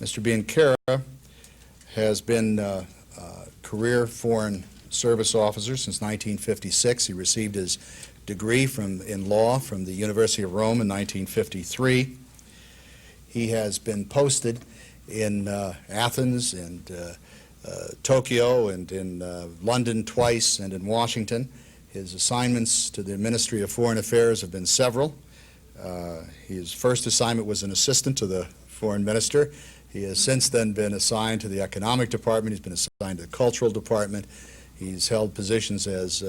Mr. Biancheri has been a career Foreign Service officer since 1956. He received his degree in law from the University of Rome in 1953. He has been posted in Athens and Tokyo and in London twice and in Washington. His assignments to the Ministry of Foreign Affairs have been several. His first assignment was an assistant to the Foreign Minister. He has since then been assigned to the Economic Department. He's been assigned to the Cultural Department. He's held positions as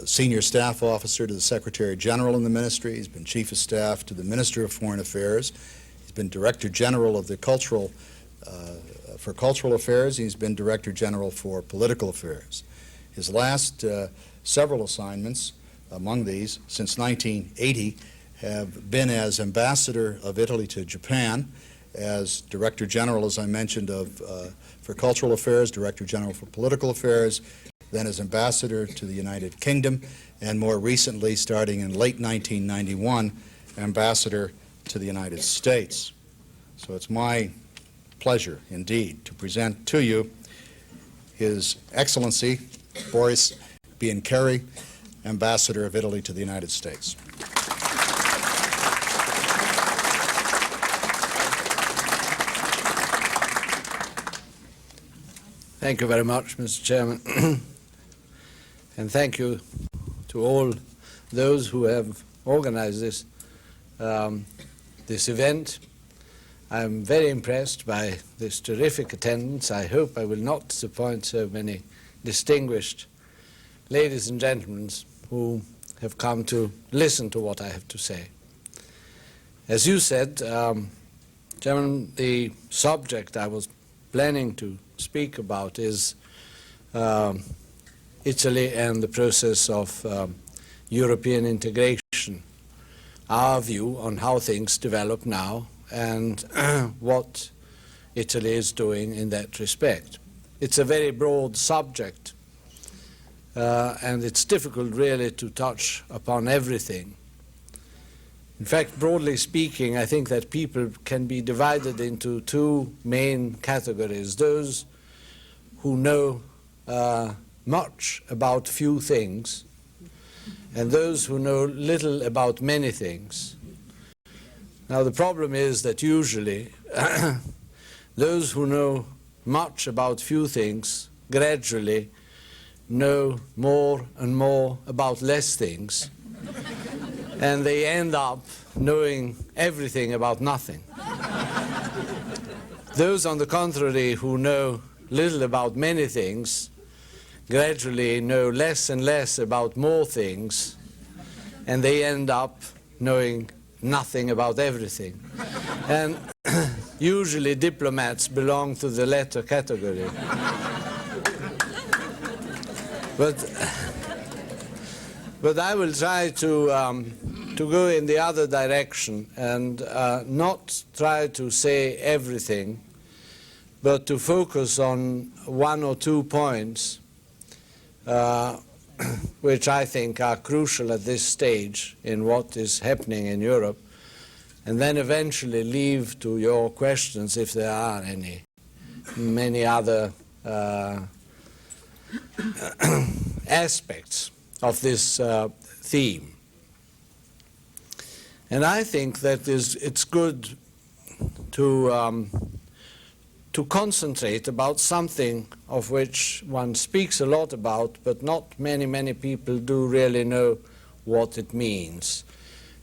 Senior Staff Officer to the Secretary General in the Ministry. He's been Chief of Staff to the Minister of Foreign Affairs. He's been Director General of the for Cultural Affairs. He's been Director General for Political Affairs. His last several assignments, among these, since 1980, have been as Ambassador of Italy to Japan, as Director General, as I mentioned, for Cultural Affairs, Director General for Political Affairs, then as Ambassador to the United Kingdom, and more recently, starting in late 1991, Ambassador to the United States. So it's my pleasure, indeed, to present to you His Excellency Boris Biancheri, Ambassador of Italy to the United States. Thank you very much, Mr. Chairman. And thank you to all those who have organized this event. I'm very impressed by this terrific attendance. I hope I will not disappoint so many distinguished ladies and gentlemen who have come to listen to what I have to say. As you said, Chairman, the subject I was planning to speak about is Italy and the process of European integration, our view on how things develop now and what Italy is doing in that respect. It's a very broad subject, and it's difficult really to touch upon everything. In fact, broadly speaking, I think that people can be divided into two main categories: those who know much about few things, and those who know little about many things. Now, the problem is that usually those who know much about few things gradually know more and more about less things, and they end up knowing everything about nothing. Those, on the contrary, who know little about many things gradually know less and less about more things, and they end up knowing nothing about everything. And usually diplomats belong to the latter category. But I will try to go in the other direction and not try to say everything, but to focus on one or two points which I think are crucial at this stage in what is happening in Europe, and then eventually leave to your questions, if there are any, many other aspects of this theme. And I think that it's good to concentrate about something of which one speaks a lot about, but not many people do really know what it means.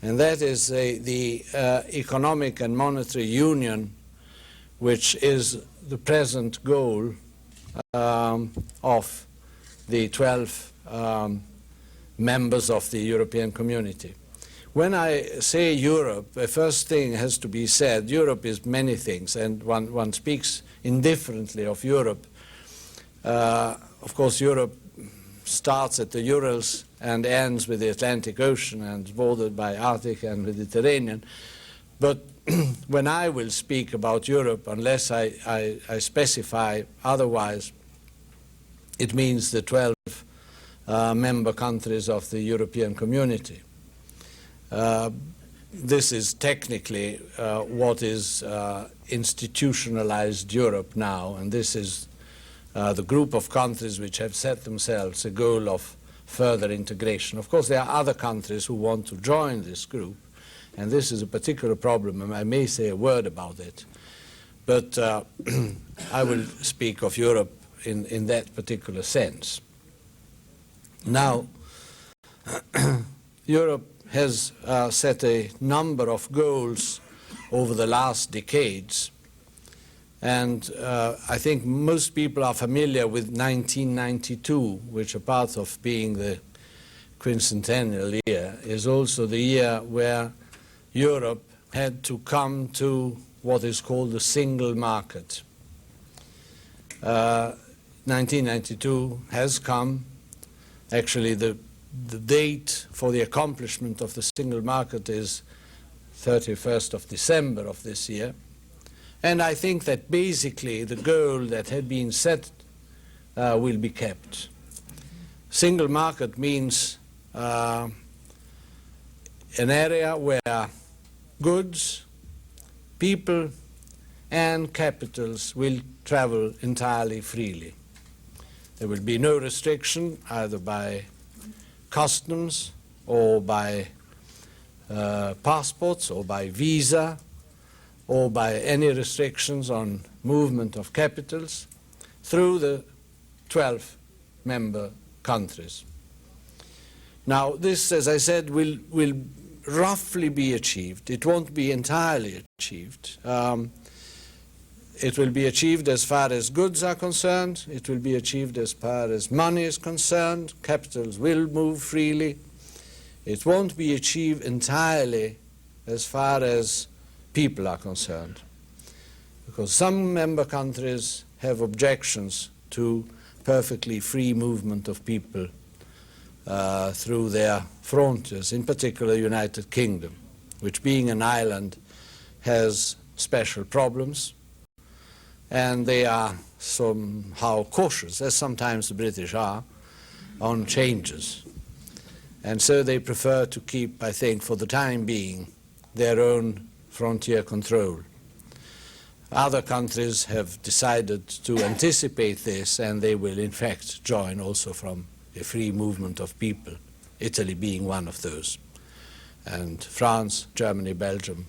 And that is the economic and monetary union, which is the present goal of the 12 members of the European Community. When I say Europe, the first thing has to be said. Europe is many things, and one speaks indifferently of Europe. Of course, Europe starts at the Urals and ends with the Atlantic Ocean and is bordered by Arctic and Mediterranean. But when I will speak about Europe, unless I specify otherwise, it means the 12 member countries of the European Community. this is technically what is institutionalized Europe now, and this is the group of countries which have set themselves a goal of further integration. Of course, there are other countries who want to join this group, and this is a particular problem, and I may say a word about it. But I will speak of Europe in that particular sense. Now, Europe has set a number of goals over the last decades, and I think most people are familiar with 1992, which, apart of being the quincentennial year, is also the year where Europe had to come to what is called the single market. 1992 has come. Actually, the date for the accomplishment of the single market is 31st of December of this year. And I think that basically the goal that had been set will be kept. Single market means an area where goods, people, and capitals will travel entirely freely. There will be no restriction either by customs or by passports or by visa or by any restrictions on movement of capitals through the 12 member countries. Now, this, as I said, will roughly be achieved. It won't be entirely achieved. It will be achieved as far as goods are concerned. It will be achieved as far as money is concerned. Capitals will move freely. It won't be achieved entirely as far as people are concerned, because some member countries have objections to perfectly free movement of people through their frontiers, in particular the United Kingdom, which, being an island, has special problems, and they are somehow cautious, as sometimes the British are, on changes. And so they prefer to keep, I think, for the time being, their own frontier control. Other countries have decided to anticipate this, and they will in fact join also from a free movement of people, Italy being one of those, and France, Germany, Belgium,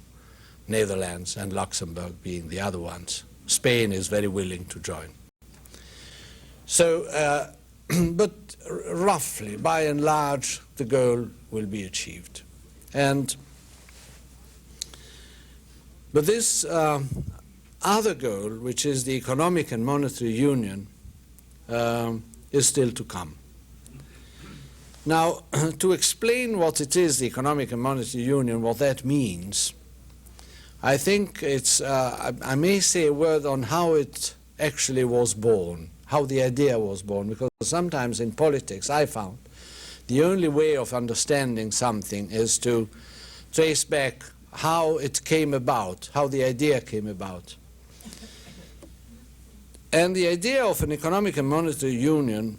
Netherlands, and Luxembourg being the other ones. Spain is very willing to join. So, but roughly, by and large, the goal will be achieved. But this other goal, which is the economic and monetary union, is still to come. Now, to explain what it is, the economic and monetary union, what that means, I think it's, I may say a word on how it actually was born, how the idea was born, because sometimes in politics I found the only way of understanding something is to trace back how it came about, how the idea came about. And the idea of an economic and monetary union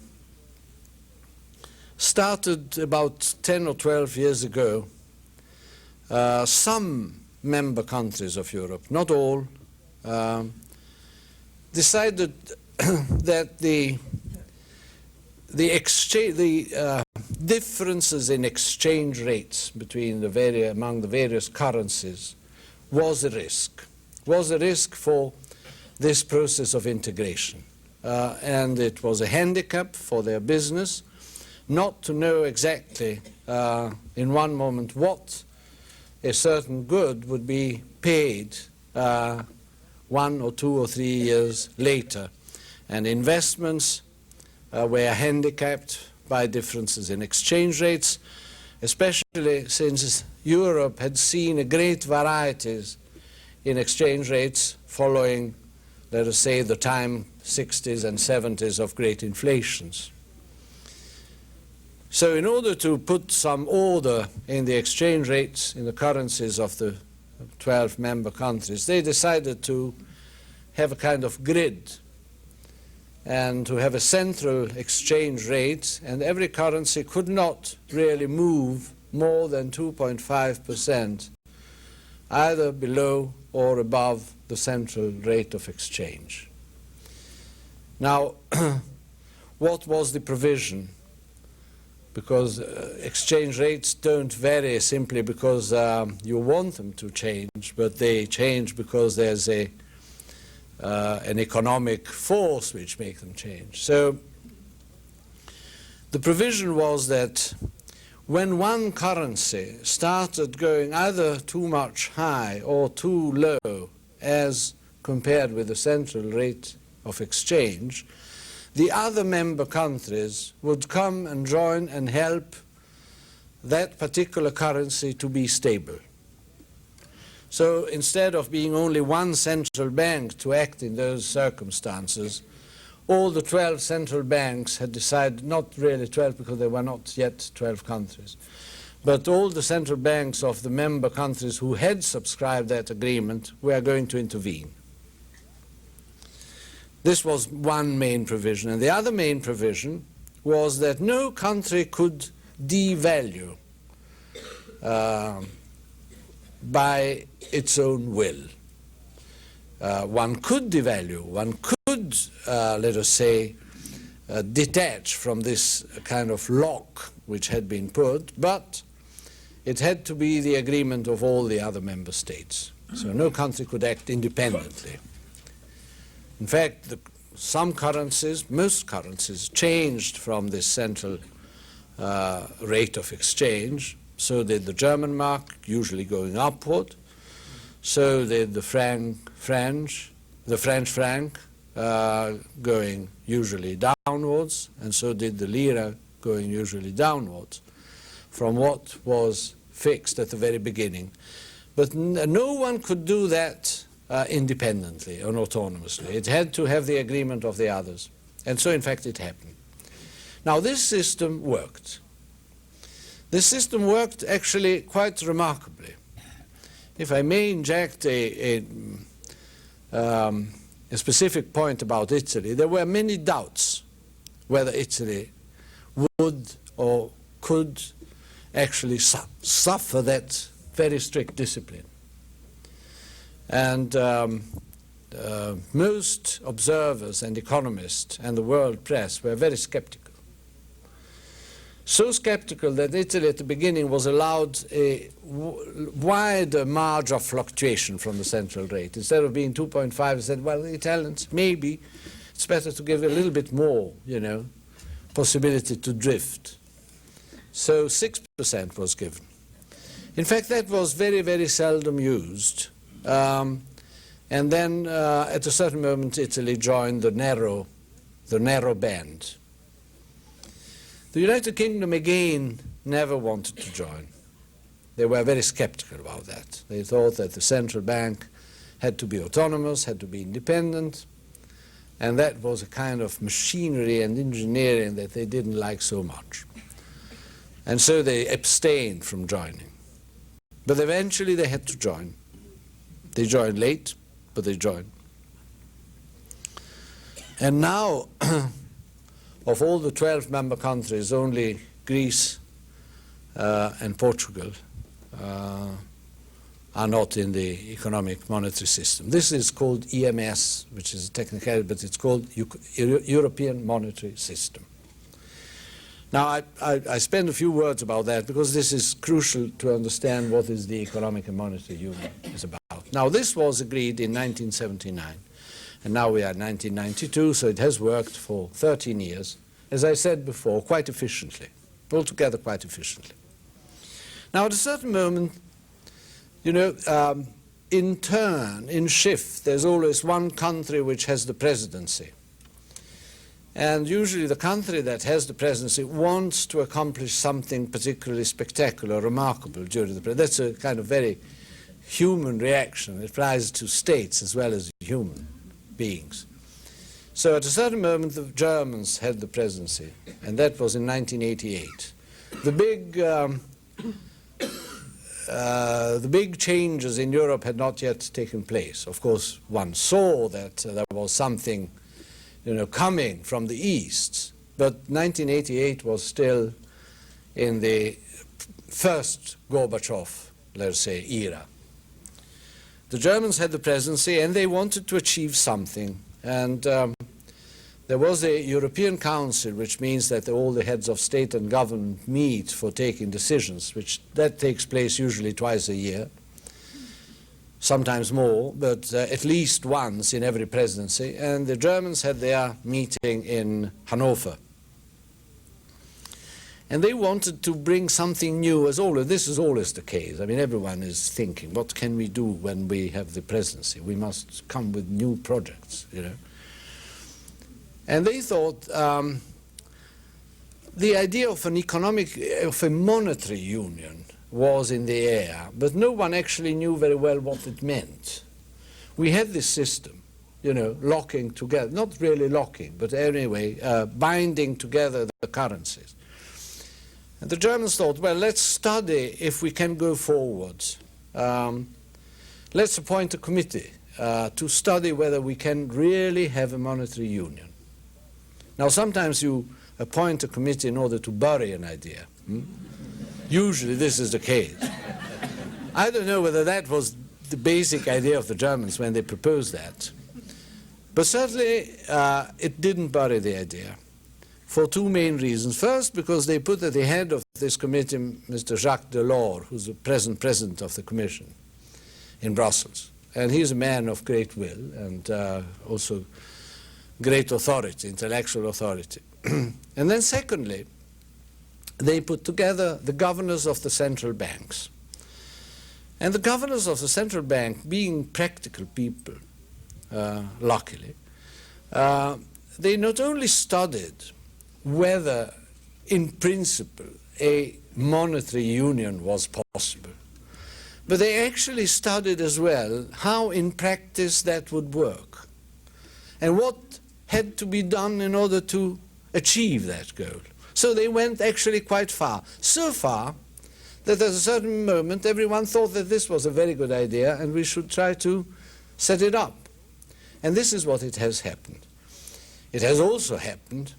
started about 10 or 12 years ago. Some member countries of Europe, not all, decided that the differences in exchange rates between among the various currencies was a risk for this process of integration. And it was a handicap for their business not to know exactly in one moment what a certain good would be paid 1 or 2 or 3 years later. And investments were handicapped by differences in exchange rates, especially since Europe had seen a great varieties in exchange rates following, let us say, the time 60s and 70s of great inflations. So in order to put some order in the exchange rates, in the currencies of the 12 member countries, they decided to have a kind of grid and to have a central exchange rate, and every currency could not really move more than 2.5% either below or above the central rate of exchange. Now, what was the provision? Because exchange rates don't vary simply because you want them to change, but they change because there's an economic force which makes them change. So the provision was that when one currency started going either too much high or too low as compared with the central rate of exchange, the other member countries would come and join and help that particular currency to be stable. So instead of being only one central bank to act in those circumstances, all the 12 central banks had decided, not really 12 because there were not yet 12 countries, but all the central banks of the member countries who had subscribed that agreement were going to intervene. This was one main provision. And the other main provision was that no country could devalue by its own will. One could devalue, one could, let us say, detach from this kind of lock which had been put, but it had to be the agreement of all the other member states. So no country could act independently. In fact, some currencies, most currencies, changed from this central rate of exchange. So did the German mark, usually going upward. So did the French franc, going usually downwards, and so did the lira, going usually downwards, from what was fixed at the very beginning. But no one could do that independently or autonomously. It had to have the agreement of the others. And so, in fact, it happened. Now, this system worked. This system worked actually quite remarkably. If I may inject a specific point about Italy, there were many doubts whether Italy would or could actually suffer that very strict discipline. And most observers and economists and the world press were very skeptical. So skeptical that Italy at the beginning was allowed a wider margin of fluctuation from the central rate. Instead of being 2.5, they said, well, the Italians, maybe it's better to give a little bit more, possibility to drift. So 6% was given. In fact, that was very, very seldom used. And then at a certain moment, Italy joined the narrow band. The United Kingdom, again, never wanted to join. They were very skeptical about that. They thought that the central bank had to be autonomous, had to be independent, and that was a kind of machinery and engineering that they didn't like so much. And so they abstained from joining. But eventually they had to join. They joined late, but they joined. And now, of all the 12 member countries, only Greece and Portugal are not in the economic monetary system. This is called EMS, which is a technicality, but it's called European Monetary System. Now, I spend a few words about that because this is crucial to understand what is the economic and monetary union is about. Now, this was agreed in 1979, and now we are in 1992, so it has worked for 13 years, as I said before, quite efficiently, altogether quite efficiently. Now, at a certain moment, in turn, in shift, there's always one country which has the presidency. And usually the country that has the presidency wants to accomplish something particularly spectacular, remarkable during the presidency. That's a kind of very human reaction. It applies to states as well as human beings. So at a certain moment, the Germans had the presidency, and that was in 1988. The big changes in Europe had not yet taken place. Of course, one saw that there was something coming from the East. But 1988 was still in the first Gorbachev, let's say, era. the Germans had the presidency and they wanted to achieve something. And there was a European Council, which means that all the heads of state and government meet for taking decisions, that takes place usually twice a year, sometimes more, but at least once in every presidency. And the Germans had their meeting in Hanover. And they wanted to bring something new, as always. This is always the case. I mean, everyone is thinking, what can we do when we have the presidency? We must come with new projects, you know. And they thought the idea of of a monetary union was in the air, but no one actually knew very well what it meant. We had this system, you know, locking together, not really locking, but anyway, binding together the currencies. And the Germans thought, well, let's study if we can go forward. Let's appoint a committee to study whether we can really have a monetary union. Now, sometimes you appoint a committee in order to bury an idea. Usually this is the case. I don't know whether that was the basic idea of the Germans when they proposed that. But certainly it didn't bury the idea, for two main reasons. First, because they put at the head of this committee Mr. Jacques Delors, who's the present president of the Commission in Brussels. And he's a man of great will and also great authority, intellectual authority. And then secondly, they put together the governors of the central banks. And the governors of the central bank, being practical people, luckily, they not only studied whether, in principle, a monetary union was possible, but they actually studied as well how in practice that would work and what had to be done in order to achieve that goal. So they went actually quite far, so far that at a certain moment everyone thought that this was a very good idea and we should try to set it up. And this is what it has happened. It has also happened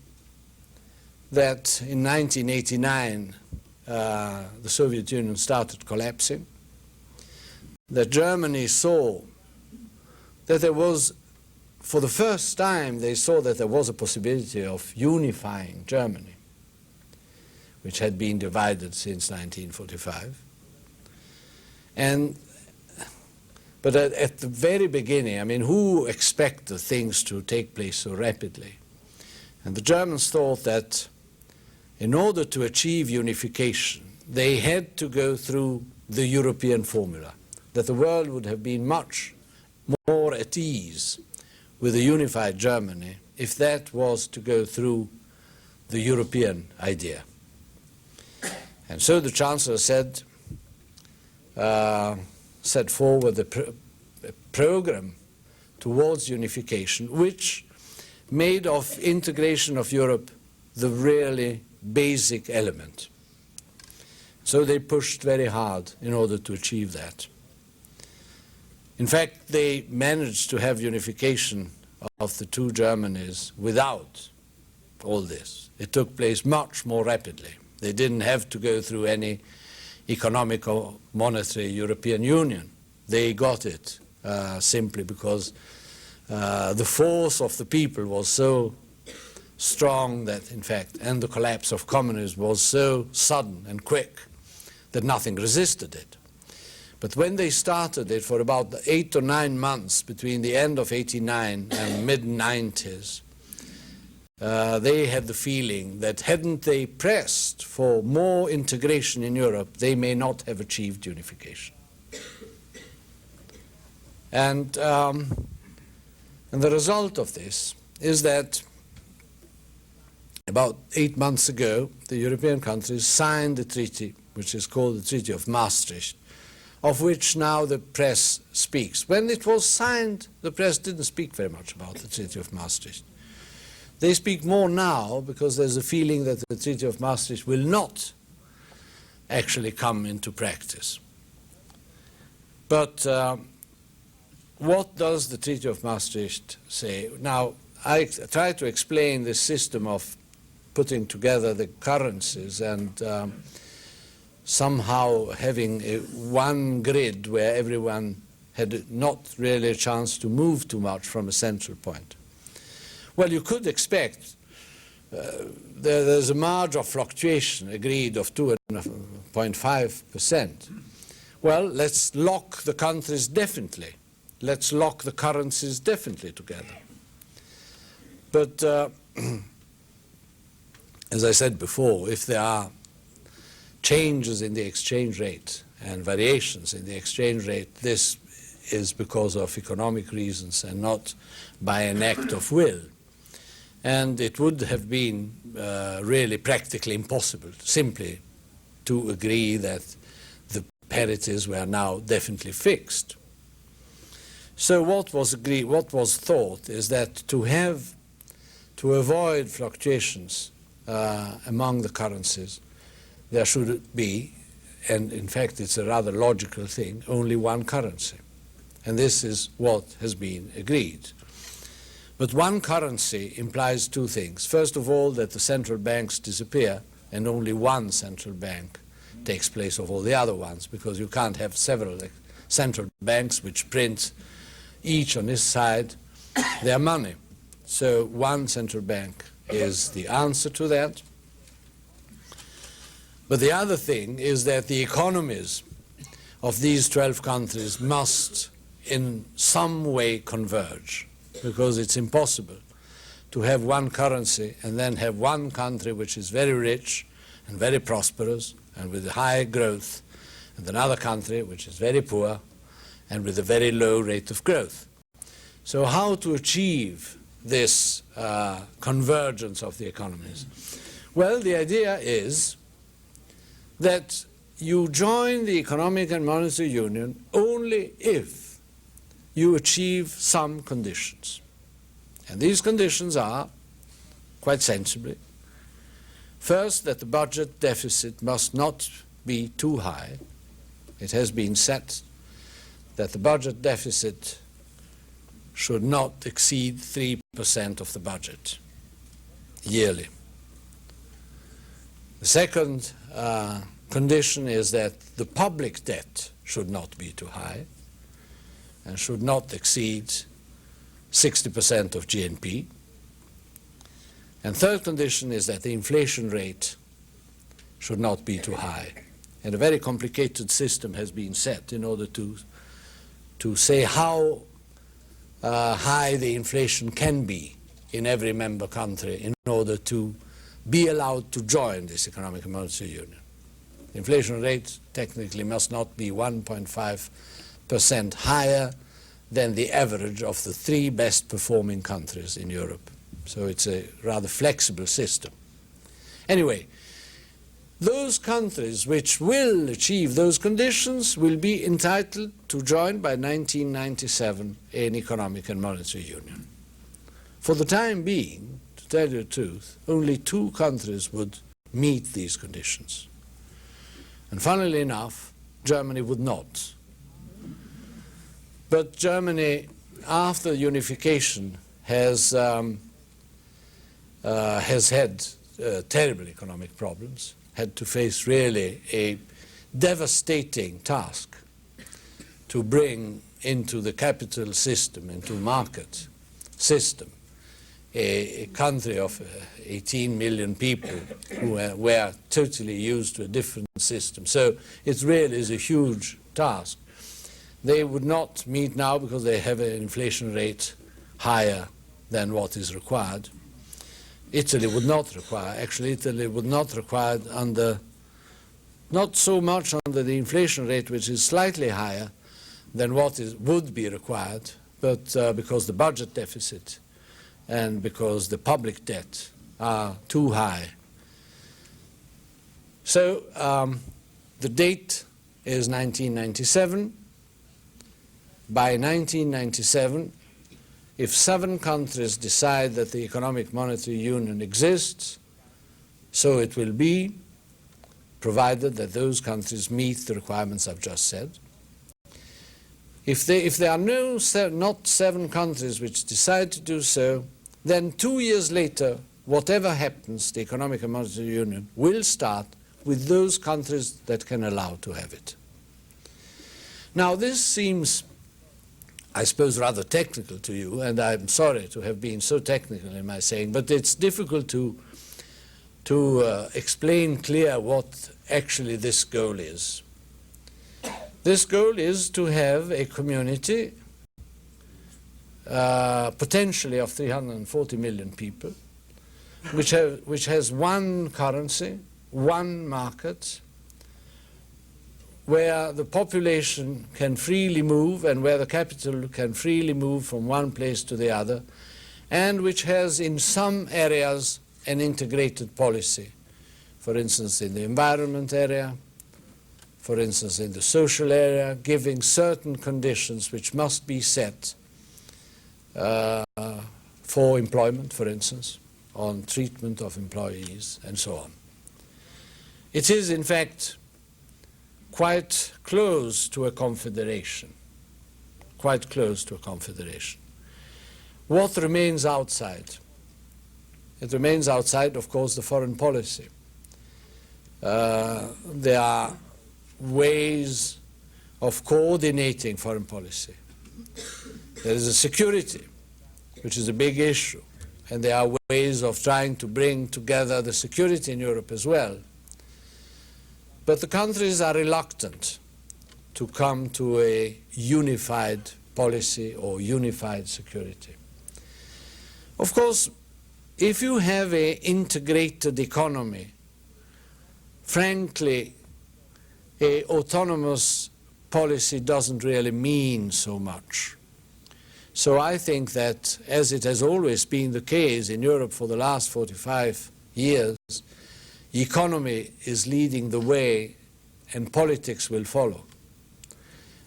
that in 1989 the Soviet Union started collapsing, that Germany saw that there was, for the first time, they saw that there was a possibility of unifying Germany, which had been divided since 1945. But at the very beginning, I mean, who expected things to take place so rapidly? And the Germans thought that in order to achieve unification, they had to go through the European formula, that the world would have been much more at ease with a unified Germany if that was to go through the European idea. And so the Chancellor set forward a program towards unification, which made of integration of Europe the really basic element. So they pushed very hard in order to achieve that. In fact, they managed to have unification of the two Germanys without all this. It took place much more rapidly. They didn't have to go through any economic or monetary European Union. They got it simply because the force of the people was so strong that, in fact, and the collapse of communism was so sudden and quick that nothing resisted it. But when they started it for about 8 or 9 months between the end of '89 and mid-90s, they had the feeling that hadn't they pressed for more integration in Europe, they may not have achieved unification. And the result of this is that about 8 months ago, the European countries signed a treaty, which is called the Treaty of Maastricht, of which now the press speaks. When it was signed, the press didn't speak very much about the Treaty of Maastricht. They speak more now because there's a feeling that the Treaty of Maastricht will not actually come into practice. But what does the Treaty of Maastricht say? Now, I try to explain the system of putting together the currencies and somehow having one grid where everyone had not really a chance to move too much from a central point. Well, you could expect there's a margin of fluctuation agreed of 2.5%. Well, let's lock the countries definitely. Let's lock the currencies definitely together. But as I said before, if there are changes in the exchange rate and variations in the exchange rate, this is because of economic reasons and not by an act of will. And it would have been really practically impossible simply to agree that the parities were now definitely fixed. So what was agreed, what was thought is that to avoid fluctuations among the currencies, there should be, and in fact it's a rather logical thing, only one currency. And this is what has been agreed. But one currency implies two things. First of all, that the central banks disappear and only one central bank takes place of all the other ones, because you can't have several central banks which print each on his side their money. So one central bank is the answer to that. But the other thing is that the economies of these 12 countries must in some way converge, because it's impossible to have one currency and then have one country which is very rich and very prosperous and with high growth, and another country which is very poor and with a very low rate of growth. So how to achieve this convergence of the economies? Well, the idea is that you join the Economic and Monetary Union only if you achieve some conditions. And these conditions are, quite sensibly, first, that the budget deficit must not be too high. It has been set that the budget deficit should not exceed 3% of the budget yearly. The second condition is that the public debt should not be too high and should not exceed 60% of GNP. And third condition is that the inflation rate should not be too high. And a very complicated system has been set in order to say how high the inflation can be in every member country in order to be allowed to join this Economic and Monetary Union. The inflation rate technically must not be 1.5% higher than the average of the 3 best performing countries in Europe. So it's a rather flexible system. Anyway, those countries which will achieve those conditions will be entitled to join by 1997 an Economic and Monetary Union. For the time being, to tell you the truth, only 2 countries would meet these conditions. And funnily enough, Germany would not. But Germany, after unification, has had terrible economic problems, had to face really a devastating task to bring into the capital system, into market system, a country of 18 million people who were totally used to a different system. So it really is a huge task. They would not meet now because they have an inflation rate higher than what is required. Italy would not require, actually Italy would not require under, not so much under the inflation rate, which is slightly higher than what would be required, but because the budget deficit and because the public debt are too high. So the date is 1997. By 1997, if 7 countries decide that the Economic Monetary Union exists, so it will be, provided that those countries meet the requirements I've just said. If there are not 7 countries which decide to do so, then 2 years later, whatever happens, the Economic and Monetary Union will start with those countries that can allow to have it. Now, this seems I suppose, rather technical to you, and I'm sorry to have been so technical in my saying, but it's difficult to explain clear what actually this goal is. This goal is to have a community potentially of 340 million people, which has one currency, one market, where the population can freely move and where the capital can freely move from one place to the other, and which has in some areas an integrated policy. For instance, in the environment area, for instance, in the social area, giving certain conditions which must be set for employment, for instance, on treatment of employees, and so on. It is, in fact, quite close to a confederation, quite close to a confederation. What remains outside? It remains outside, of course, the foreign policy. There are ways of coordinating foreign policy. There is a security, which is a big issue, and there are ways of trying to bring together the security in Europe as well. But the countries are reluctant to come to a unified policy or unified security. Of course, if you have an integrated economy, frankly, an autonomous policy doesn't really mean so much. So I think that, as it has always been the case in Europe for the last 45 years, economy is leading the way and politics will follow.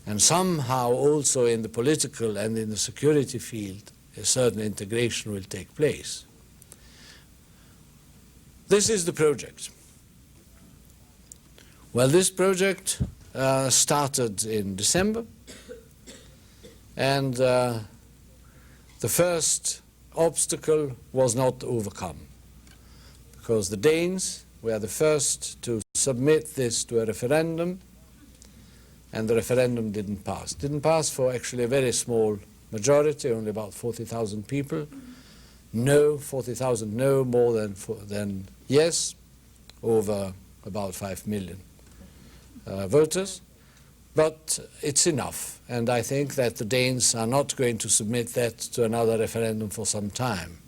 And somehow also in the political and in the security field, a certain integration will take place. This is the project. Well, this project started in December, and the first obstacle was not overcome, because the Danes were the first to submit this to a referendum, and the referendum didn't pass. It didn't pass for actually a very small majority, only about 40,000 people. No, 40,000 no, more than yes, over about 5 million voters. But it's enough, and I think that the Danes are not going to submit that to another referendum for some time.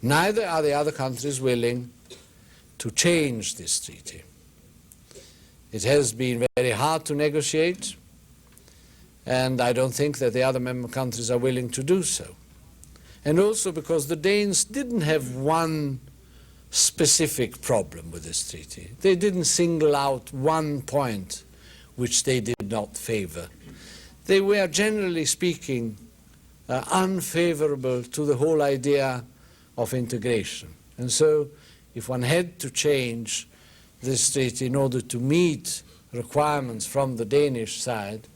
Neither are the other countries willing to change this treaty. It has been very hard to negotiate, and I don't think that the other member countries are willing to do so. And also because the Danes didn't have one specific problem with this treaty. They didn't single out one point which they did not favor. They were, generally speaking, unfavorable to the whole idea of integration. And so, if one had to change this treaty in order to meet requirements from the Danish side,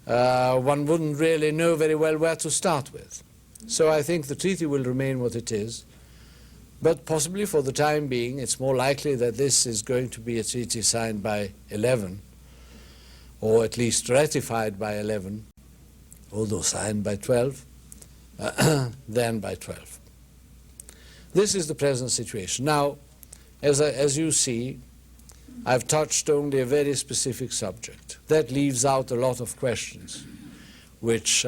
one wouldn't really know very well where to start with. So I think the treaty will remain what it is, but possibly for the time being it's more likely that this is going to be a treaty signed by 11, or at least ratified by 11, although signed by 12, than by 12. This is the present situation. Now, as you see, I've touched only a very specific subject. That leaves out a lot of questions which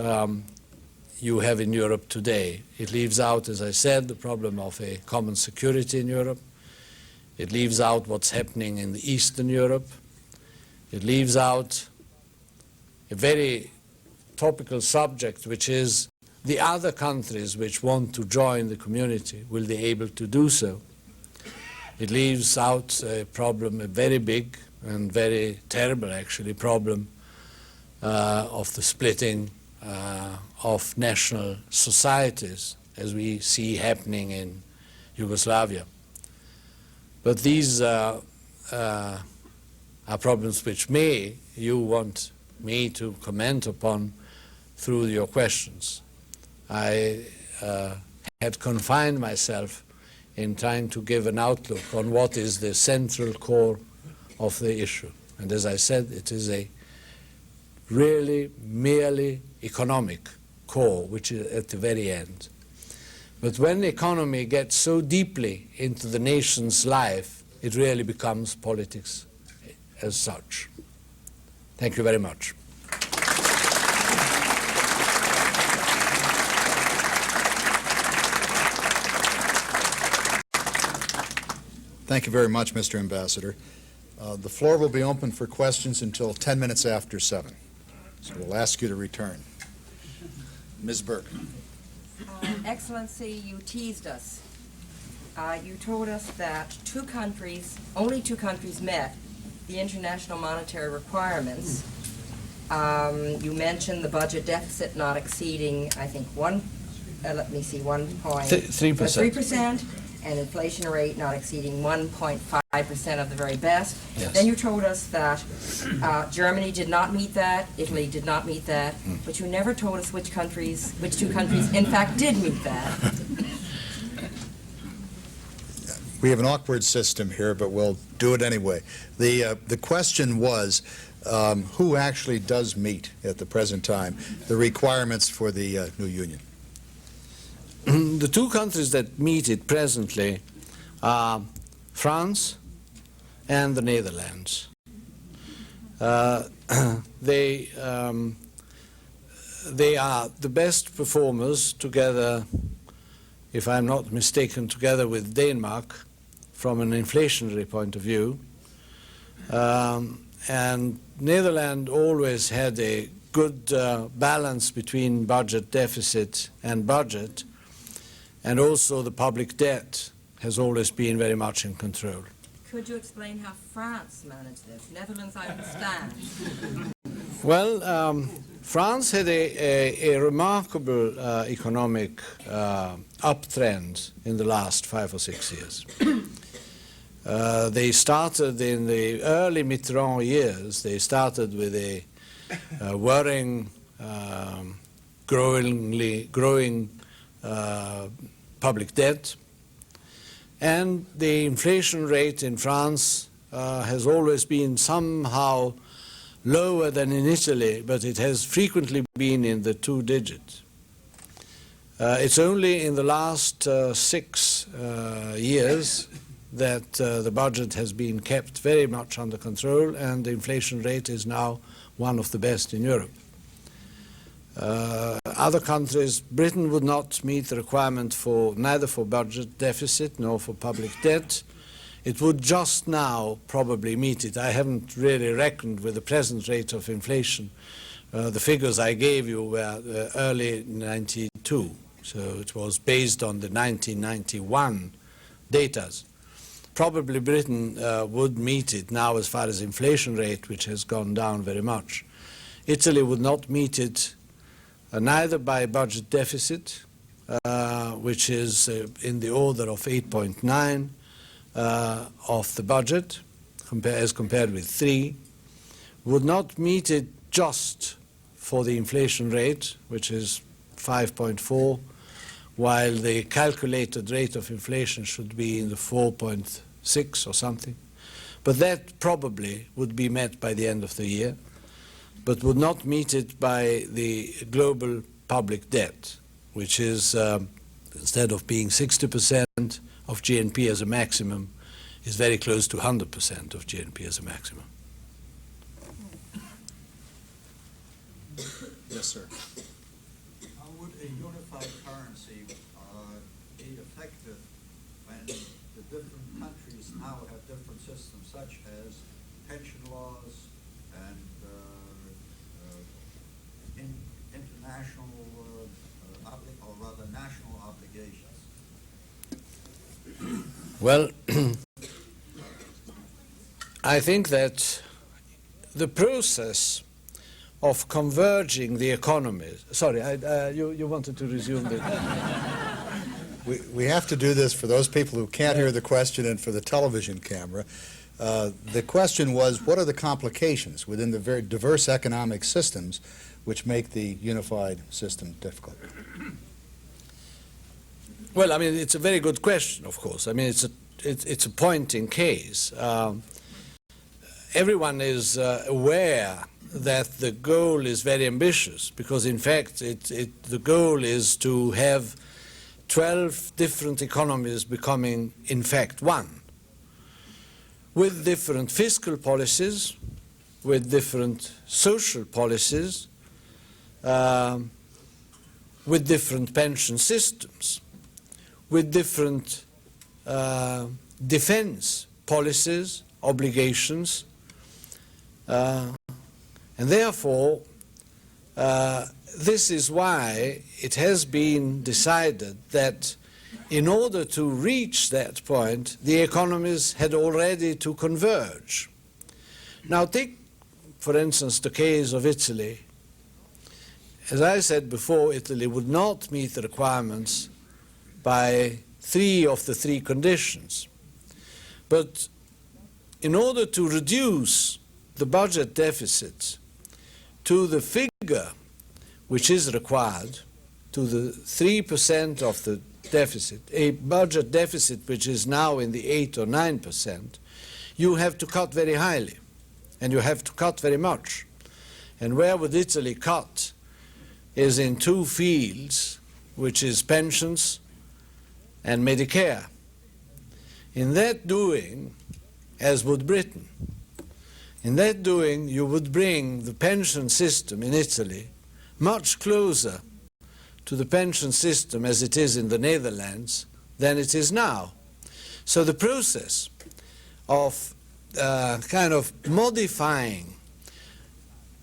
you have in Europe today. It leaves out, as I said, the problem of a common security in Europe. It leaves out what's happening in the Eastern Europe. It leaves out a very topical subject, which is the other countries which want to join the community, will they be able to do so? It leaves out a problem, a very big and very terrible, actually, problem of the splitting of national societies, as we see happening in Yugoslavia. But these are problems which you want me to comment upon through your questions. I had confined myself in trying to give an outlook on what is the central core of the issue. And as I said, it is a really merely economic core, which is at the very end. But when the economy gets so deeply into the nation's life, it really becomes politics as such. Thank you very much. Thank you very much, Mr. Ambassador. The floor will be open for questions until 10 minutes after 7. So we'll ask you to return. Ms. Burke. Excellency, you teased us. You told us that only two countries met the international monetary requirements. You mentioned the budget deficit not exceeding, I think, 3%, and inflation rate not exceeding 1.5% of the very best. Yes. Then you told us that Germany did not meet that, Italy did not meet that, but you never told us which two countries in fact did meet that. We have an awkward system here, but we'll do it anyway. The question was, who actually does meet at the present time the requirements for the new union? The two countries that meet it presently are France and the Netherlands. They are the best performers together, if I'm not mistaken, together with Denmark from an inflationary point of view. And Netherlands always had a good balance between budget deficit and budget. And also the public debt has always been very much in control. Could you explain how France managed this? Netherlands, I understand. Well, France had a remarkable economic uptrend in the last 5 or 6 years. They started in the early Mitterrand years, they started with a worrying, growing public debt, and the inflation rate in France has always been somehow lower than in Italy, but it has frequently been in the 2 digits. It's only in the last 6 years that the budget has been kept very much under control, and the inflation rate is now one of the best in Europe. Other countries, Britain would not meet the requirement neither for budget deficit nor for public debt. It would just now probably meet it. I haven't really reckoned with the present rate of inflation. The figures I gave you were early 92, so it was based on the 1991 data. Probably Britain would meet it now as far as inflation rate, which has gone down very much. Italy would not meet it neither by budget deficit, which is in the order of 8.9 of the budget, as compared with 3, would not meet it just for the inflation rate, which is 5.4, while the calculated rate of inflation should be in the 4.6 or something. But that probably would be met by the end of the year, but would not meet it by the global public debt, which is, instead of being 60% of GNP as a maximum, is very close to 100% of GNP as a maximum. Yes, sir. How would a unified currency be effective when the different countries now have different systems, such as pension laws and international, or rather national obligations? Well, I think that the process of converging the economies. Sorry, you wanted to resume the... We have to do this for those people who can't hear the question and for the television camera. The question was, what are the complications within the very diverse economic systems which make the unified system difficult? Well, I mean, it's a very good question, of course. I mean, it's a point in case. Everyone is aware that the goal is very ambitious, because in fact the goal is to have 12 different economies becoming in fact one, with different fiscal policies, with different social policies, with different pension systems, with different defense policies, obligations, and therefore this is why it has been decided that in order to reach that point, the economies had already to converge. Now take, for instance, the case of Italy. As I said before, Italy would not meet the requirements by 3 of the 3 conditions. But in order to reduce the budget deficit to the figure which is required, to the 3% of the deficit, a budget deficit which is now in the 8 or 9%, you have to cut very highly, and you have to cut very much. And where would Italy cut is in 2 fields, which is pensions and Medicare. In that doing, as would Britain, in that doing you would bring the pension system in Italy much closer to the pension system as it is in the Netherlands than it is now. So the process of kind of modifying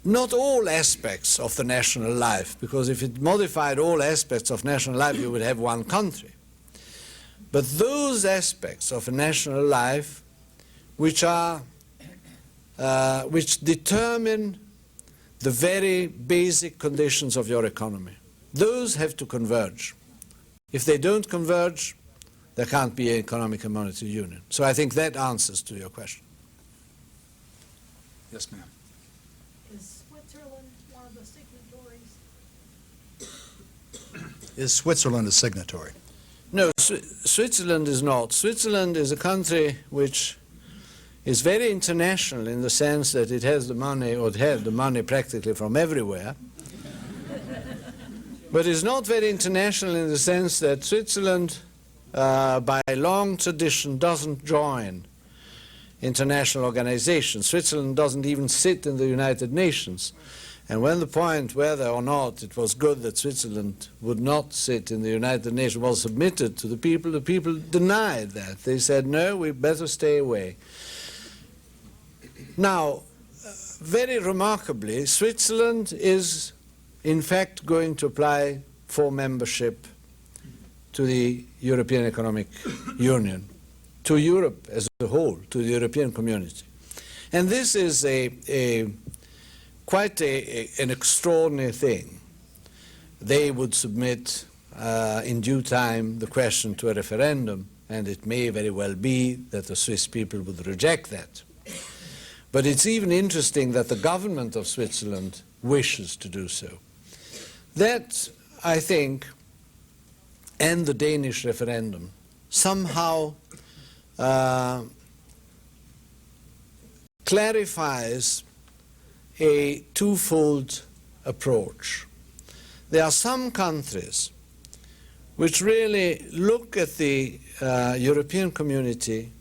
not all aspects of the national life, because if it modified all aspects of national life, you would have one country. But those aspects of a national life which determine the very basic conditions of your economy, those have to converge. If they don't converge, there can't be an economic and monetary union. So I think that answers to your question. Yes, ma'am. Is Switzerland one of the signatories? Is Switzerland a signatory? No, Switzerland is not. Switzerland is a country which is very international in the sense that it has the money, or it had the money practically from everywhere. But it's not very international in the sense that Switzerland, by long tradition, doesn't join international organizations. Switzerland doesn't even sit in the United Nations. And when the point whether or not it was good that Switzerland would not sit in the United Nations was submitted to the people denied that. They said, no, we better stay away. Now, very remarkably, Switzerland is in fact going to apply for membership to the European Economic Union, to Europe as a whole, to the European community. And this is quite an extraordinary thing. They would submit in due time the question to a referendum, and it may very well be that the Swiss people would reject that. But it's even interesting that the government of Switzerland wishes to do so. That, I think, and the Danish referendum somehow clarifies a twofold approach. There are some countries which really look at the European community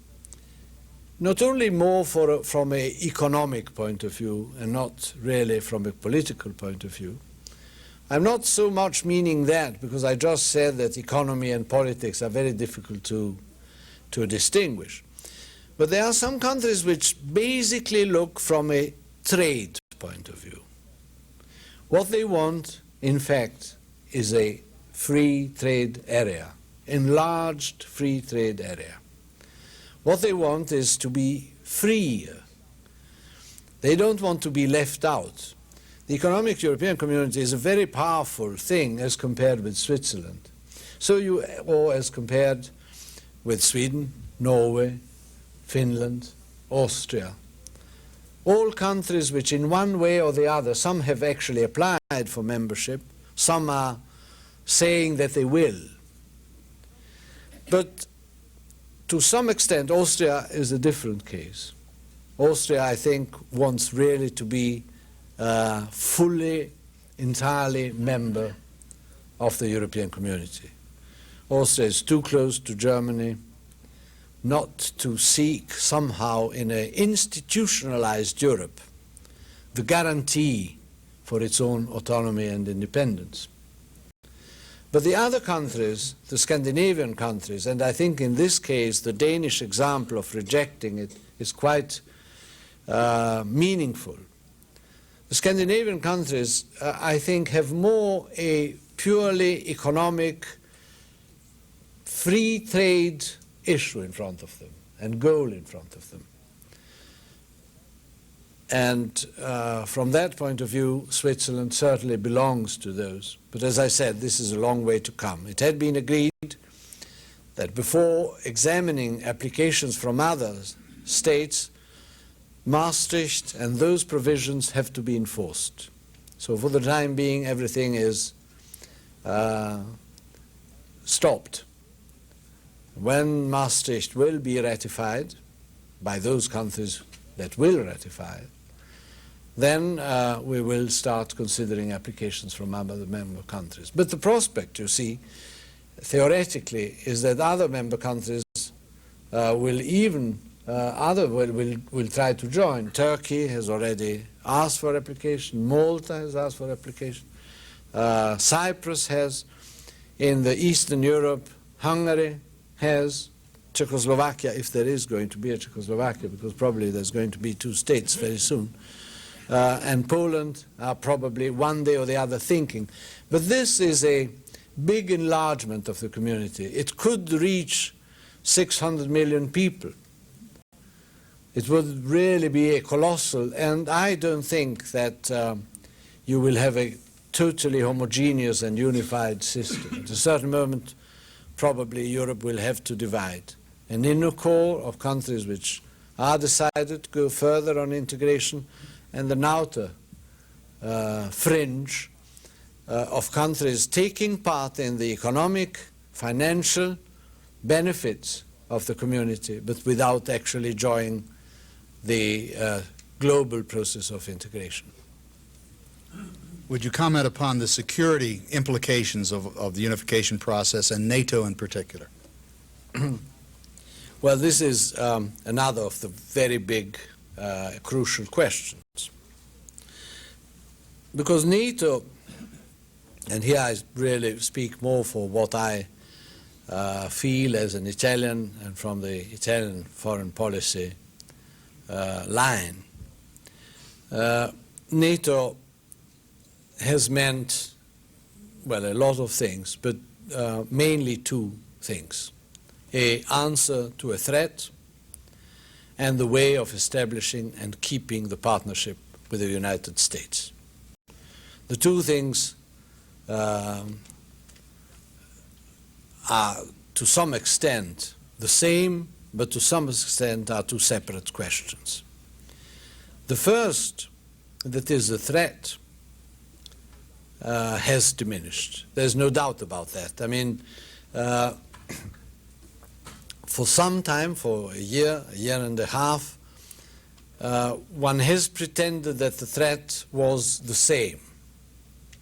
not only more from an economic point of view and not really from a political point of view. I'm not so much meaning that, because I just said that economy and politics are very difficult to distinguish. But there are some countries which basically look from a trade point of view. What they want, in fact, is a free trade area, enlarged free trade area. What they want is to be free. They don't want to be left out. The economic European community is a very powerful thing as compared with Switzerland. Or as compared with Sweden, Norway, Finland, Austria. All countries which in one way or the other, some have actually applied for membership, some are saying that they will. But to some extent, Austria is a different case. Austria, I think, wants really to be fully, entirely member of the European community. Austria is too close to Germany not to seek somehow in an institutionalized Europe the guarantee for its own autonomy and independence. But the other countries, the Scandinavian countries, and I think in this case the Danish example of rejecting it is quite meaningful. The Scandinavian countries, I think, have more a purely economic, free trade issue in front of them and goal in front of them. And from that point of view, Switzerland certainly belongs to those. But as I said, this is a long way to come. It had been agreed that before examining applications from other states, Maastricht and those provisions have to be enforced. So for the time being, everything is stopped. When Maastricht will be ratified by those countries that will ratify it, then we will start considering applications from other member countries. But the prospect, you see, theoretically, is that other member countries will try to join. Turkey has already asked for application. Malta has asked for application. Cyprus has. In the Eastern Europe, Hungary has. Czechoslovakia, if there is going to be a Czechoslovakia, because probably there's going to be two states very soon, and Poland are probably one day or the other thinking. But this is a big enlargement of the community. It could reach 600 million people. It would really be a colossal, and I don't think that you will have a totally homogeneous and unified system. At a certain moment, probably Europe will have to divide. An inner core of countries which are decided to go further on integration, and the outer fringe of countries taking part in the economic, financial benefits of the community, but without actually joining the global process of integration. Would you comment upon the security implications of the unification process and NATO in particular? Well, this is another of the very big, crucial questions. Because NATO, and here I really speak more for what I feel as an Italian and from the Italian foreign policy line, NATO has meant, well, a lot of things, but mainly two things. An answer to a threat and the way of establishing and keeping the partnership with the United States. The two things are to some extent the same, but to some extent are two separate questions. The first, that is the threat, has diminished. There's no doubt about that. I mean, for some time, for a year and a half, one has pretended that the threat was the same.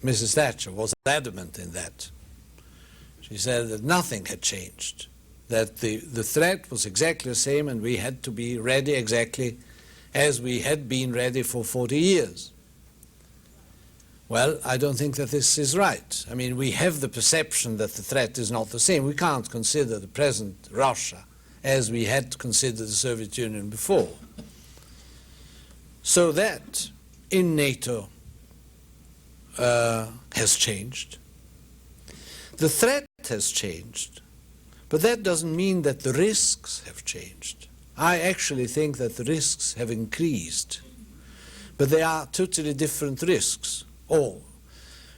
Mrs. Thatcher was adamant in that. She said that nothing had changed, that the threat was exactly the same and we had to be ready exactly as we had been ready for 40 years. Well, I don't think that this is right. I mean, we have the perception that the threat is not the same. We can't consider the present Russia as we had considered the Soviet Union before. So that in NATO has changed. The threat has changed, but that doesn't mean that the risks have changed. I actually think that the risks have increased, but they are totally different risks, or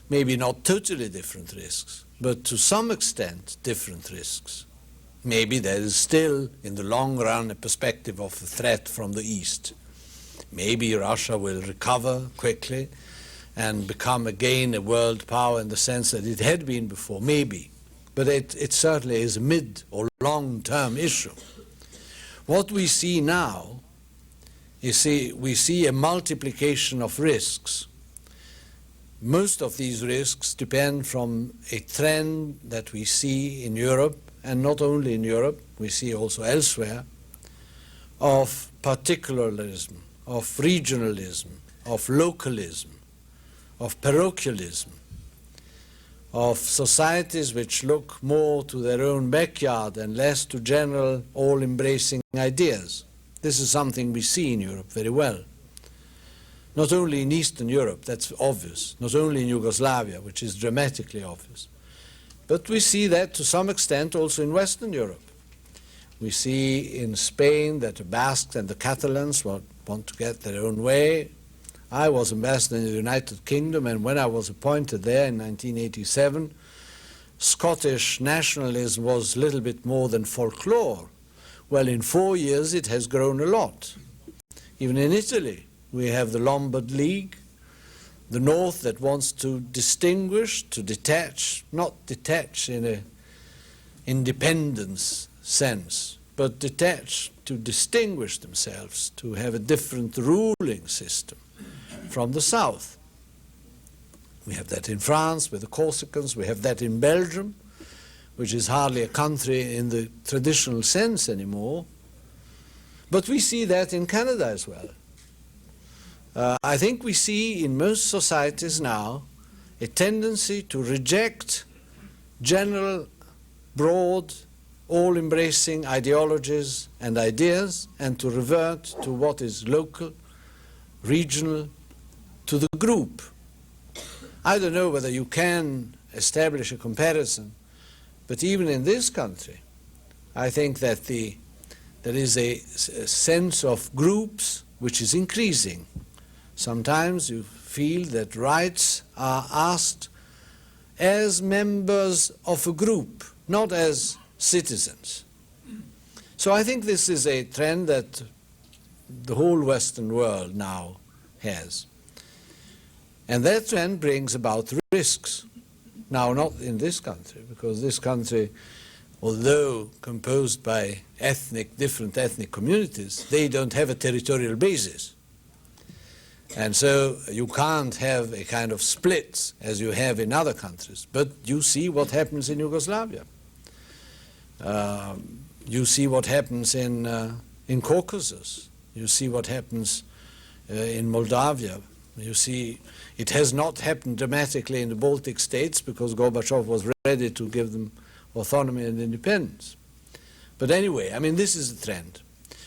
maybe not totally different risks, but to some extent different risks. Maybe there is still, in the long run, a perspective of a threat from the East. Maybe Russia will recover quickly and become again a world power in the sense that it had been before, maybe. But it certainly is a mid or long-term issue. What we see now you see, we see a multiplication of risks. Most of these risks depend from a trend that we see in Europe, and not only in Europe, we see also elsewhere, of particularism, of regionalism, of localism, of parochialism, of societies which look more to their own backyard and less to general, all-embracing ideas. This is something we see in Europe very well. Not only in Eastern Europe, that's obvious, not only in Yugoslavia, which is dramatically obvious, but we see that to some extent also in Western Europe. We see in Spain that the Basques and the Catalans want to get their own way. I was ambassador in the United Kingdom, and when I was appointed there in 1987, Scottish nationalism was a little bit more than folklore. Well, in 4 years it has grown a lot. Even in Italy, we have the Lombard League, the North that wants to distinguish, to detach, not detach in an independence sense, but detach to distinguish themselves, to have a different ruling system from the South. We have that in France with the Corsicans, we have that in Belgium, which is hardly a country in the traditional sense anymore, but we see that in Canada as well. I think we see in most societies now a tendency to reject general, broad, all-embracing ideologies and ideas and to revert to what is local, regional, to the group. I don't know whether you can establish a comparison, but even in this country, I think that there is a sense of groups which is increasing. Sometimes you feel that rights are asked as members of a group, not as citizens. So I think this is a trend that the whole Western world now has. And that trend brings about risks. Now, not in this country, because this country, although composed by different ethnic communities, they don't have a territorial basis. And so you can't have a kind of split as you have in other countries. But you see what happens in Yugoslavia. You see what happens in Caucasus. You see what happens in Moldavia. You see it has not happened dramatically in the Baltic states because Gorbachev was ready to give them autonomy and independence. But anyway, I mean, this is the trend.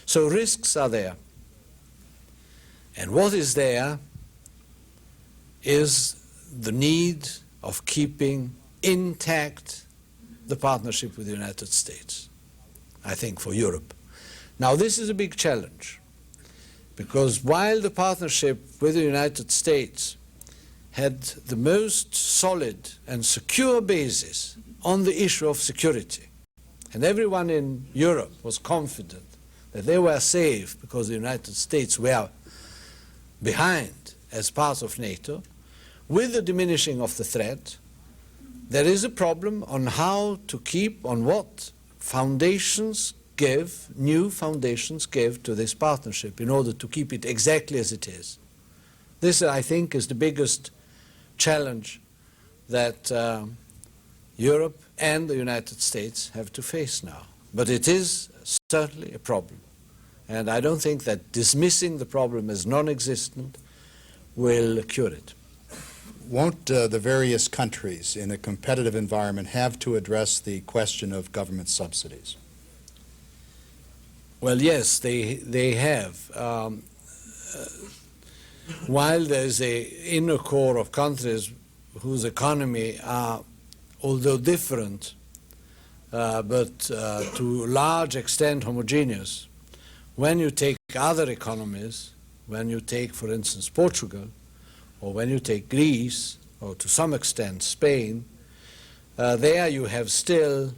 So risks are there. And what is there is the need of keeping intact the partnership with the United States, I think, for Europe. Now, this is a big challenge, because while the partnership with the United States had the most solid and secure basis on the issue of security, and everyone in Europe was confident that they were safe because the United States were behind as part of NATO, with the diminishing of the threat, there is a problem on how to keep, on what foundations give, new foundations give to this partnership in order to keep it exactly as it is. This, I think, is the biggest challenge that Europe and the United States have to face now. But it is certainly a problem. And I don't think that dismissing the problem as non-existent will cure it. Won't the various countries in a competitive environment have to address the question of government subsidies? Well, yes, they have. While there's an inner core of countries whose economy are, although different, but to a large extent homogeneous, when you take other economies, when you take, for instance, Portugal, or when you take Greece, or to some extent Spain, there you have still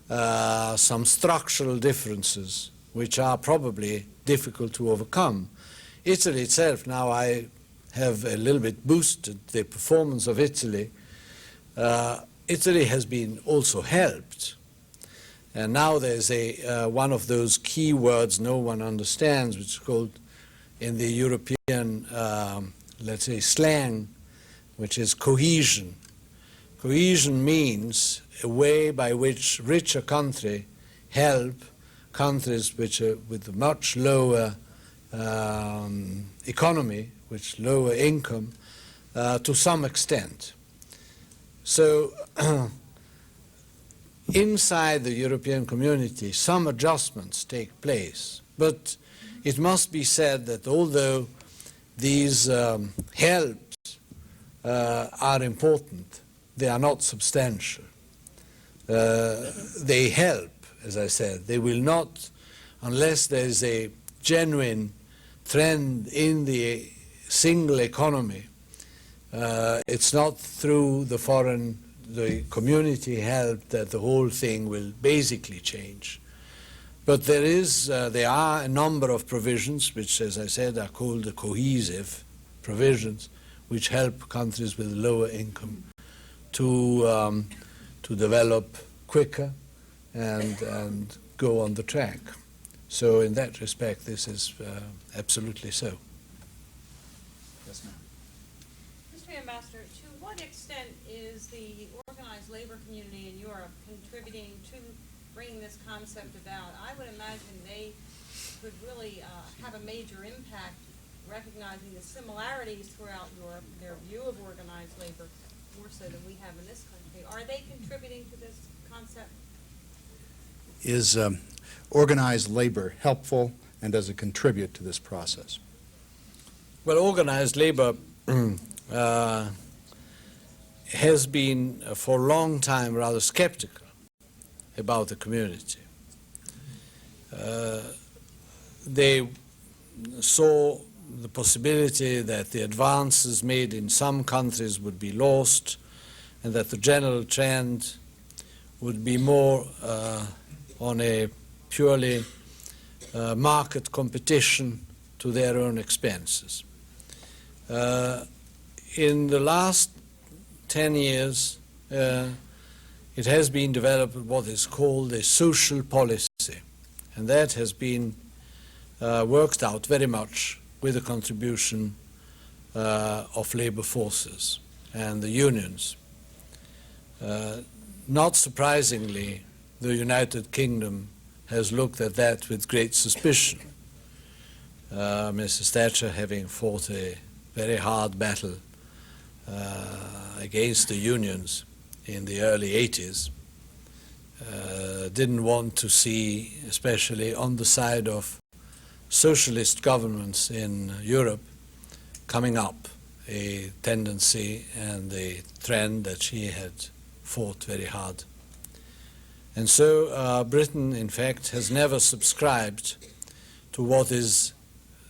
some structural differences which are probably difficult to overcome. Italy itself, now I have a little bit boosted the performance of Italy. Italy has been also helped. And now there's one of those key words no one understands, which is called in the European, let's say, slang, which is cohesion. Cohesion means a way by which richer countries help countries which are with a much lower economy, with lower income, to some extent. So inside the European community, some adjustments take place. But it must be said that although these helps are important, they are not substantial. They help, as I said. They will not, unless there is a genuine trend in the single economy, it's not through the community help that the whole thing will basically change. But there are a number of provisions which, as I said, are called the cohesive provisions, which help countries with lower income to develop quicker and go on the track. So in that respect, this is absolutely so. Yes, ma'am. Mr. Ambassador, to what extent is the organized labor community in Europe contributing to bringing this concept about? I would imagine they could really have a major impact recognizing the similarities throughout Europe, their view of organized labor, more so than we have in this country. Are they contributing to this concept? Is organized labor helpful, and does it contribute to this process? Well, organized labor has been for a long time rather skeptical about the community. They saw the possibility that the advances made in some countries would be lost and that the general trend would be more on a purely market competition to their own expenses. In the last 10 years, it has been developed what is called a social policy, and that has been worked out very much with the contribution of labor forces and the unions. Not surprisingly, the United Kingdom has looked at that with great suspicion. Mrs. Thatcher, having fought a very hard battle against the unions in the early 80s, didn't want to see, especially on the side of socialist governments in Europe, coming up a tendency and a trend that she had fought very hard. And so Britain, in fact, has never subscribed to what is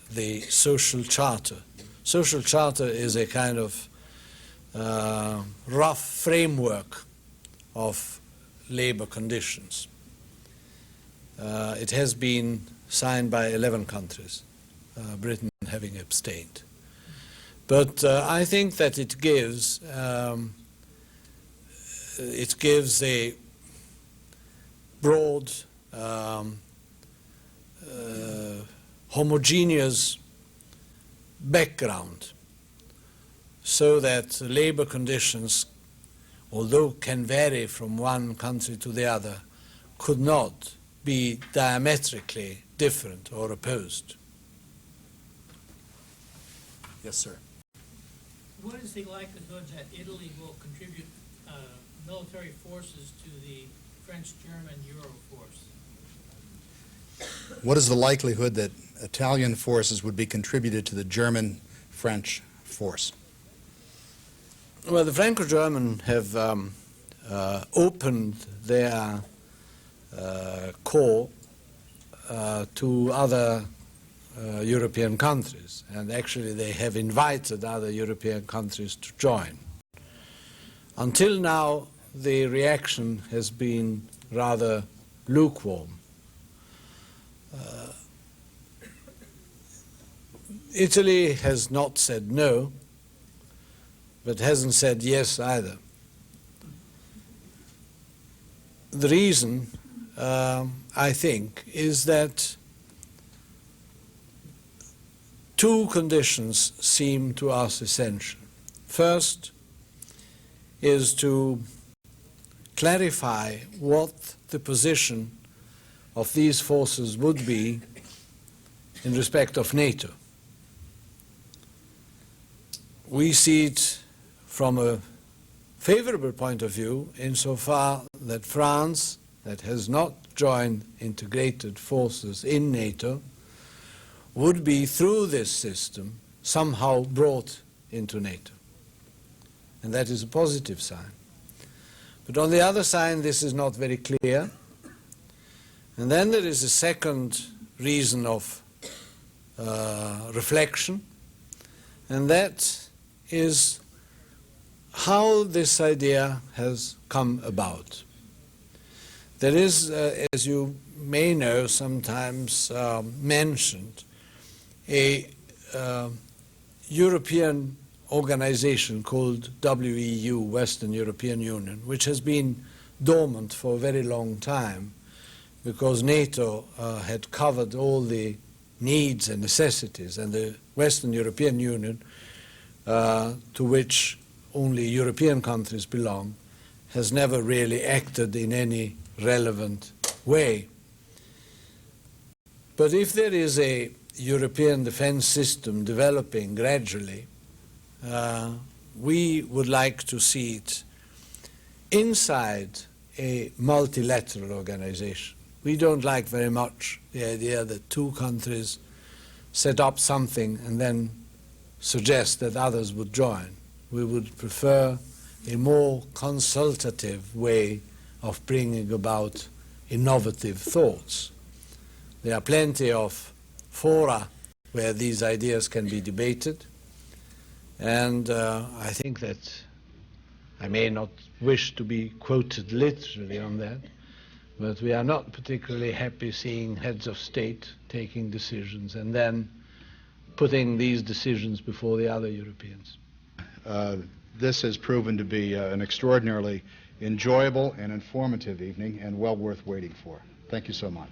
the social charter. Social charter is a kind of rough framework of labor conditions. It has been signed by 11 countries, Britain having abstained. But I think that it gives a broad, homogeneous background so that labor conditions, although can vary from one country to the other, could not be diametrically different or opposed. Yes, sir. What is the likelihood that Italy will contribute military forces to the French-German Euro force? What is the likelihood that Italian forces would be contributed to the German-French force? Well, the Franco-German have opened their core to other European countries, and actually they have invited other European countries to join. Until now, the reaction has been rather lukewarm. Italy has not said no, but hasn't said yes either. The reason, I think, is that two conditions seem to us essential. First is to clarify what the position of these forces would be in respect of NATO. We see it from a favorable point of view insofar that France, that has not joined integrated forces in NATO, would be, through this system, somehow brought into NATO. And that is a positive sign. But on the other side, this is not very clear. And then there is a second reason of reflection, and that is how this idea has come about. There is, as you may know, sometimes mentioned a European organization called WEU, Western European Union, which has been dormant for a very long time because NATO had covered all the needs and necessities, and the Western European Union, to which only European countries belong, has never really acted in any relevant way. But if there is a European defense system developing gradually, we would like to see it inside a multilateral organization. We don't like very much the idea that two countries set up something and then suggest that others would join. We would prefer a more consultative way of bringing about innovative thoughts. There are plenty of fora where these ideas can be debated, and I think that I may not wish to be quoted literally on that, but we are not particularly happy seeing heads of state taking decisions and then putting these decisions before the other Europeans. This has proven to be an extraordinarily enjoyable and informative evening and well worth waiting for. Thank you so much.